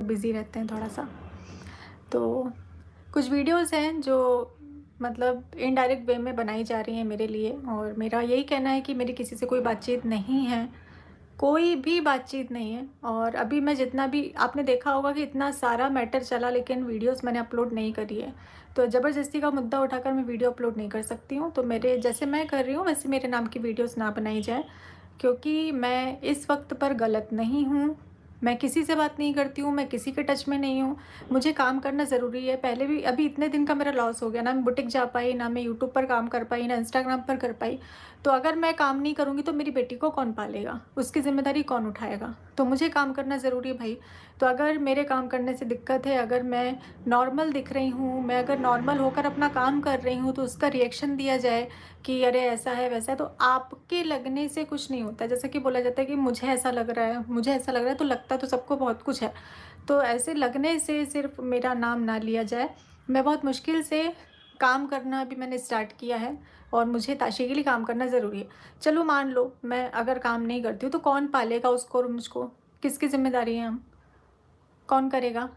Busy रहते हैं थोड़ा सा। तो कुछ वीडियोज़ हैं जो मतलब इनडायरेक्ट वे में बनाई जा रही हैं मेरे लिए, और मेरा यही कहना है कि मेरी किसी से कोई बातचीत नहीं है, कोई भी बातचीत नहीं है। और अभी मैं जितना भी आपने देखा होगा कि इतना सारा मैटर चला, लेकिन वीडियोस मैंने अपलोड नहीं करी है। तो ज़बरदस्ती का मुद्दा उठाकर मैं वीडियो अपलोड नहीं कर सकती हूँ। तो मेरे जैसे मैं कर रही हूँ वैसे मेरे नाम की वीडियोस ना बनाई जाए, क्योंकि मैं इस वक्त पर गलत नहीं हूँ। मैं किसी से बात नहीं करती हूँ, मैं किसी के टच में नहीं हूँ। मुझे काम करना ज़रूरी है। पहले भी अभी इतने दिन का मेरा लॉस हो गया, ना मैं बुटीक जा पाई, ना मैं यूट्यूब पर काम कर पाई, ना इंस्टाग्राम पर कर पाई। तो अगर मैं काम नहीं करूँगी तो मेरी बेटी को कौन पालेगा, उसकी ज़िम्मेदारी कौन उठाएगा? तो मुझे काम करना ज़रूरी है भाई। तो अगर मेरे काम करने से दिक्कत है, अगर मैं नॉर्मल दिख रही हूँ, मैं अगर नॉर्मल होकर अपना काम कर रही हूँ, तो उसका रिएक्शन दिया जाए कि अरे ऐसा है वैसा है, तो आपके लगने से कुछ नहीं होता। जैसे कि बोला जाता है कि मुझे ऐसा लग रहा है, मुझे ऐसा लग रहा है, तो लगता तो सबको बहुत कुछ है। तो ऐसे लगने से सिर्फ मेरा नाम ना लिया जाए। मैं बहुत मुश्किल से काम करना अभी मैंने स्टार्ट किया है, और मुझे ताशी के लिए काम करना ज़रूरी है। चलो मान लो मैं अगर काम नहीं करती हूँ तो कौन पालेगा उसको और मुझको? किसकी ज़िम्मेदारी है हम? कौन करेगा?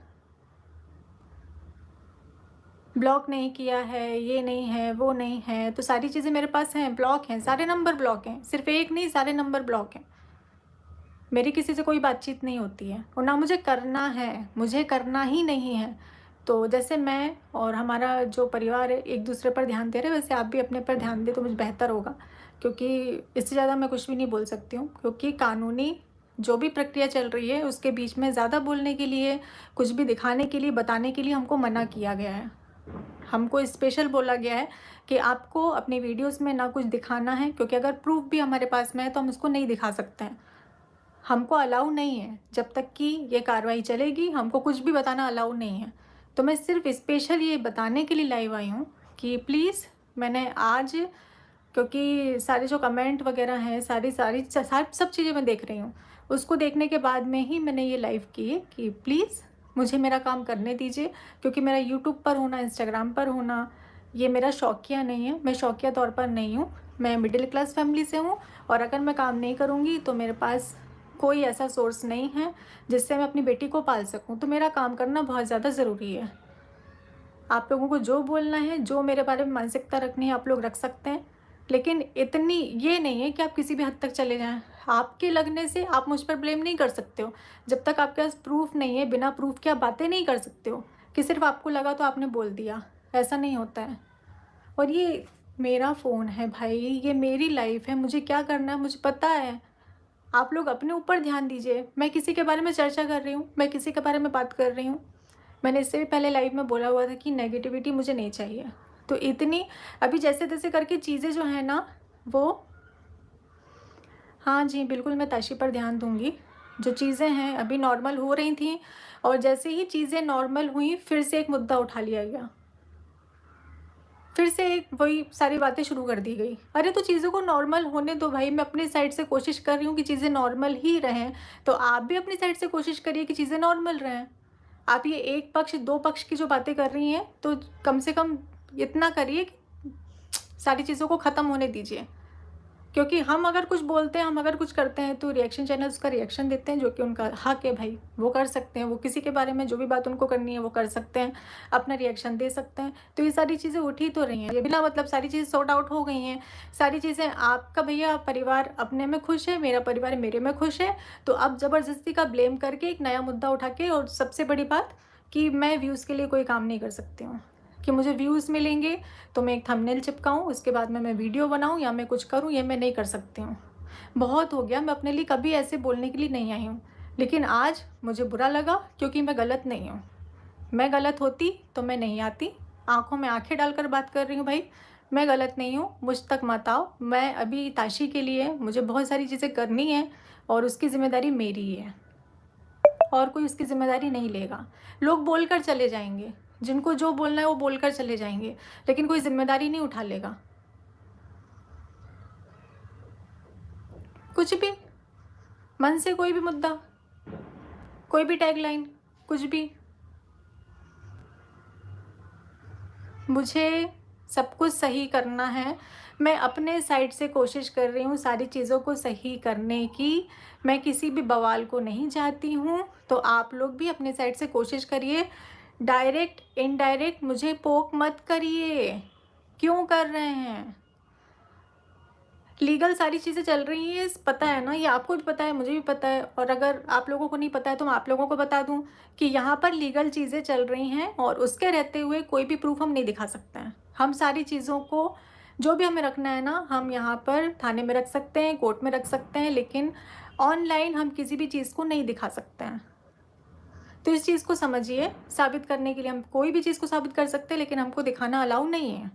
ब्लॉक नहीं किया है, ये नहीं है, वो नहीं है, तो सारी चीज़ें मेरे पास हैं, ब्लॉक हैं, सारे नंबर ब्लॉक हैं, सिर्फ़ एक नहीं सारे नंबर ब्लॉक हैं। मेरी किसी से कोई बातचीत नहीं होती है, और ना मुझे करना है, मुझे करना ही नहीं है। तो जैसे मैं और हमारा जो परिवार है एक दूसरे पर ध्यान दे रहे हैं, वैसे आप भी अपने पर ध्यान दें तो मुझे बेहतर होगा, क्योंकि इससे ज़्यादा मैं कुछ भी नहीं बोल सकती हूँ। क्योंकि कानूनी जो भी प्रक्रिया चल रही है उसके बीच में ज़्यादा बोलने के लिए, कुछ भी दिखाने के लिए, बताने के लिए हमको मना किया गया है। हमको स्पेशल बोला गया है कि आपको अपनी वीडियोज़ में ना कुछ दिखाना है, क्योंकि अगर प्रूफ़ भी हमारे पास में है तो हम उसको नहीं दिखा सकते हैं। हमको अलाउ नहीं है, जब तक कि ये कार्रवाई चलेगी हमको कुछ भी बताना अलाउ नहीं है। तो मैं सिर्फ स्पेशल ये बताने के लिए लाइव आई हूँ कि प्लीज़, मैंने आज, क्योंकि सारे जो कमेंट वगैरह हैं, सारी सारी सब चीज़ें मैं देख रही हूँ, उसको देखने के बाद में ही मैंने ये लाइव की है कि प्लीज़ मुझे मेरा काम करने दीजिए। क्योंकि मेरा यूट्यूब पर होना, इंस्टाग्राम पर होना, ये मेरा शौकिया नहीं है, मैं शौकिया तौर पर नहीं हूँ। मैं मिडिल क्लास फैमिली से हूँ, और अगर मैं काम नहीं करूँगी तो मेरे पास कोई ऐसा सोर्स नहीं है जिससे मैं अपनी बेटी को पाल सकूं। तो मेरा काम करना बहुत ज़्यादा ज़रूरी है। आप लोगों को जो बोलना है, जो मेरे बारे में मानसिकता रखनी है, आप लोग रख सकते हैं, लेकिन इतनी ये नहीं है कि आप किसी भी हद तक चले जाएं। आपके लगने से आप मुझ पर ब्लेम नहीं कर सकते हो। जब तक आपके पास प्रूफ नहीं है, बिना प्रूफ के आप बातें नहीं कर सकते हो कि सिर्फ आपको लगा तो आपने बोल दिया। ऐसा नहीं होता है। और ये मेरा फ़ोन है भाई, ये मेरी लाइफ है, मुझे क्या करना है मुझे पता है। आप लोग अपने ऊपर ध्यान दीजिए। मैं किसी के बारे में चर्चा कर रही हूँ, मैं किसी के बारे में बात कर रही हूँ? मैंने इससे भी पहले लाइव में बोला हुआ था कि नेगेटिविटी मुझे नहीं चाहिए। तो इतनी अभी जैसे-तैसे करके चीज़ें जो हैं ना, वो, हाँ जी, बिल्कुल मैं ताशी पर ध्यान दूँगी। जो चीज़ें हैं अभी नॉर्मल हो रही थीं, और जैसे ही चीज़ें नॉर्मल हुईं फिर से एक मुद्दा उठा लिया गया। फिर से एक वही सारी बातें शुरू कर दी गई। अरे तो चीज़ों को नॉर्मल होने दो भाई, मैं अपनी साइड से कोशिश कर रही हूँ कि चीज़ें नॉर्मल ही रहें, तो आप भी अपनी साइड से कोशिश करिए कि चीज़ें नॉर्मल रहें। आप ये एक पक्ष, दो पक्ष की जो बातें कर रही हैं, तो कम से कम इतना करिए कि सारी चीज़ों को ख़त्म होने दीजिए। क्योंकि हम अगर कुछ बोलते हैं, हम अगर कुछ करते हैं, तो रिएक्शन चैनल उसका रिएक्शन देते हैं, जो कि उनका हक है भाई, वो कर सकते हैं। वो किसी के बारे में जो भी बात उनको करनी है वो कर सकते हैं, अपना रिएक्शन दे सकते हैं। तो ये सारी चीज़ें उठ ही तो रही हैं, ये बिना मतलब सारी चीज़ें सॉर्ट आउट हो गई हैं। सारी चीज़ें, आपका भैया परिवार अपने में खुश है, मेरा परिवार मेरे में खुश है। तो अब ज़बरदस्ती का ब्लेम करके एक नया मुद्दा उठा के, और सबसे बड़ी बात कि मैं व्यूज़ के लिए कोई काम नहीं कर सकती हूँ, कि मुझे व्यूज़ मिलेंगे तो मैं एक थंबनेल चिपकाऊँ, उसके बाद में मैं वीडियो बनाऊँ या मैं कुछ करूँ, ये मैं नहीं कर सकती हूँ। बहुत हो गया, मैं अपने लिए कभी ऐसे बोलने के लिए नहीं आई हूँ। लेकिन आज मुझे बुरा लगा, क्योंकि मैं गलत नहीं हूँ। मैं गलत होती तो मैं नहीं आती। आँखों में आँखें डालकर बात कर रही हूँ भाई, मैं गलत नहीं हूँ, मुझ तक मत आओ। मैं अभी ताशी के लिए मुझे बहुत सारी चीज़ें करनी है, और उसकी ज़िम्मेदारी मेरी ही है, और कोई उसकी ज़िम्मेदारी नहीं लेगा। लोग बोलकर चले जाएँगे, जिनको जो बोलना है वो बोलकर चले जाएँगे, लेकिन कोई ज़िम्मेदारी नहीं उठा लेगा। कुछ भी, मन से कोई भी मुद्दा, कोई भी टैगलाइन, कुछ भी। मुझे सब कुछ सही करना है। मैं अपने साइड से कोशिश कर रही हूँ सारी चीज़ों को सही करने की। मैं किसी भी बवाल को नहीं चाहती हूँ। तो आप लोग भी अपने साइड से कोशिश करिए। डायरेक्ट इनडायरेक्ट मुझे पोक मत करिए। क्यों कर रहे हैं? लीगल सारी चीज़ें चल रही हैं, पता है ना, ये आपको भी पता है, मुझे भी पता है। और अगर आप लोगों को नहीं पता है तो मैं आप लोगों को बता दूं कि यहाँ पर लीगल चीज़ें चल रही हैं और उसके रहते हुए कोई भी प्रूफ हम नहीं दिखा सकते हैं। हम सारी चीज़ों को जो भी हमें रखना है ना, हम यहाँ पर थाने में रख सकते हैं, कोर्ट में रख सकते हैं, लेकिन ऑनलाइन हम किसी भी चीज़ को नहीं दिखा सकते हैं। तो इस चीज़ को समझिए। साबित करने के लिए हम कोई भी चीज़ को साबित कर सकते हैं, लेकिन हमको दिखाना अलाउ नहीं है।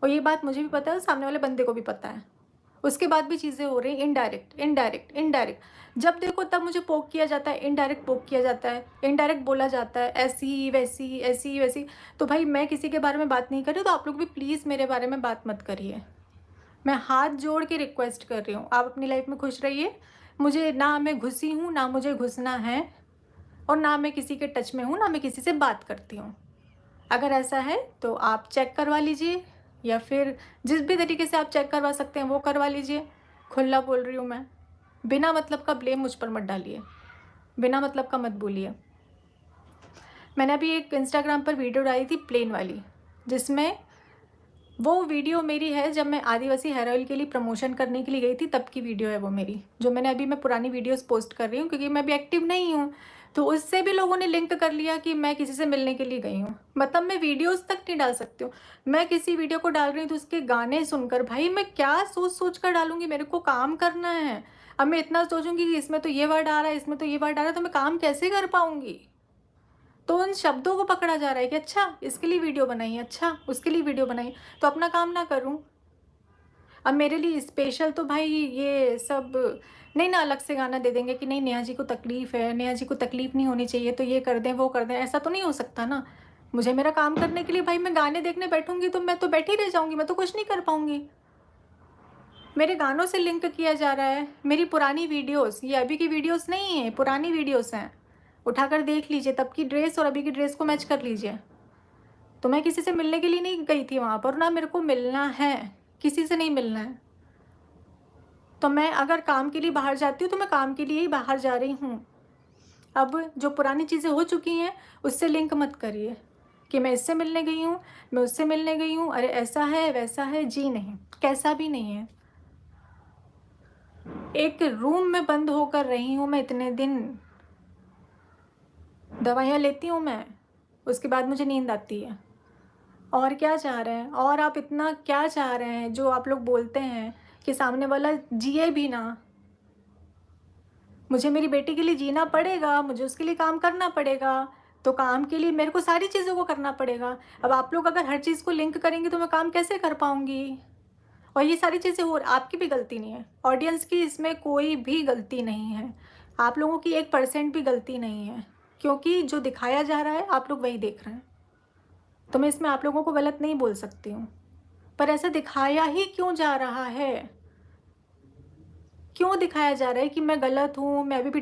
और ये बात मुझे भी पता है, सामने वाले बंदे को भी पता है। उसके बाद भी चीज़ें हो रही इनडायरेक्ट इनडायरेक्ट इनडायरेक्ट। जब देखो तब मुझे पोक किया जाता है, इनडायरेक्ट पोक किया जाता है, इनडायरेक्ट बोला जाता है, ऐसी वैसी ऐसी वैसी। तो भाई मैं किसी के बारे में बात नहीं कर रही, तो आप लोग भी प्लीज़ मेरे बारे में बात मत करिए। मैं हाथ जोड़ के रिक्वेस्ट कर रही हूँ, आप अपनी लाइफ में खुश रहिए। मुझे ना मैं घुसी हूँ, ना मुझे घुसना है, और ना मैं किसी के टच में हूँ, ना मैं किसी से बात करती हूँ। अगर ऐसा है तो आप चेक करवा लीजिए, या फिर जिस भी तरीके से आप चेक करवा सकते हैं वो करवा लीजिए। खुला बोल रही हूँ मैं। बिना मतलब का ब्लेम मुझ पर मत डालिए, बिना मतलब का मत बोलिए। मैंने अभी एक इंस्टाग्राम पर वीडियो डाली थी प्लेन वाली, जिसमें वो वीडियो मेरी है जब मैं आदिवासी हेयर ऑयल के लिए प्रमोशन करने के लिए गई थी, तब की वीडियो है वो मेरी। जो मैं पुरानी वीडियोस पोस्ट कर रही हूँ क्योंकि मैं अभी एक्टिव नहीं हूँ, तो उससे भी लोगों ने लिंक कर लिया कि मैं किसी से मिलने के लिए गई हूँ। मतलब मैं वीडियोस तक नहीं डाल सकती हूँ। मैं किसी वीडियो को डाल रही हूँ तो उसके गाने सुनकर, भाई मैं क्या सोच सोच कर डालूंगी? मेरे को काम करना है। अब मैं इतना सोचूंगी कि इसमें तो ये वर्ड आ रहा है, इसमें तो ये वर्ड आ रहा है, तो मैं काम कैसे कर पाऊंगी? तो उन शब्दों को पकड़ा जा रहा है कि अच्छा इसके लिए वीडियो बनाई, अच्छा उसके लिए वीडियो बनाई, तो अपना काम ना करूं? अब मेरे लिए स्पेशल तो भाई ये सब नहीं ना, अलग से गाना दे देंगे कि नहीं नेहा जी को तकलीफ़ है, नेहा जी को तकलीफ़ नहीं होनी चाहिए, तो ये कर दें वो कर दें। ऐसा तो नहीं हो सकता ना। मुझे मेरा काम करने के लिए, भाई मैं गाने देखने बैठूंगी तो मैं तो बैठी रह जाऊंगी, मैं तो कुछ नहीं कर पाऊंगी। मेरे गानों से लिंक किया जा रहा है। मेरी पुरानी वीडियोस, ये अभी की वीडियोस नहीं है, पुरानी वीडियोस हैं। उठाकर देख लीजिए, तब की ड्रेस और अभी की ड्रेस को मैच कर लीजिए। तो मैं किसी से मिलने के लिए नहीं गई थी वहाँ पर, ना मेरे को मिलना है, किसी से नहीं मिलना है। तो मैं अगर काम के लिए बाहर जाती हूँ तो मैं काम के लिए ही बाहर जा रही हूँ। अब जो पुरानी चीज़ें हो चुकी हैं उससे लिंक मत करिए कि मैं इससे मिलने गई हूँ, मैं उससे मिलने गई हूँ, अरे ऐसा है वैसा है। जी नहीं, कैसा भी नहीं है। एक रूम में बंद होकर रही हूँ मैं इतने दिन, दवाइयाँ लेती हूँ मैं, उसके बाद मुझे नींद आती है। और क्या चाह रहे हैं? और आप इतना क्या चाह रहे हैं जो आप लोग बोलते हैं कि सामने वाला जिए भी ना? मुझे मेरी बेटी के लिए जीना पड़ेगा, मुझे उसके लिए काम करना पड़ेगा, तो काम के लिए मेरे को सारी चीज़ों को करना पड़ेगा। अब आप लोग अगर हर चीज़ को लिंक करेंगे तो मैं काम कैसे कर पाऊँगी? और ये सारी चीज़ें हो, आपकी भी गलती नहीं है, ऑडियंस की इसमें कोई भी गलती नहीं है, आप लोगों की 1% भी गलती नहीं है, क्योंकि जो दिखाया जा रहा है आप लोग वही देख रहे हैं। तो मैं इसमें आप लोगों को गलत नहीं बोल सकती हूँ, पर ऐसा दिखाया ही क्यों जा रहा है? क्यों दिखाया जा रहा है कि मैं गलत हूँ? मैं अभी भी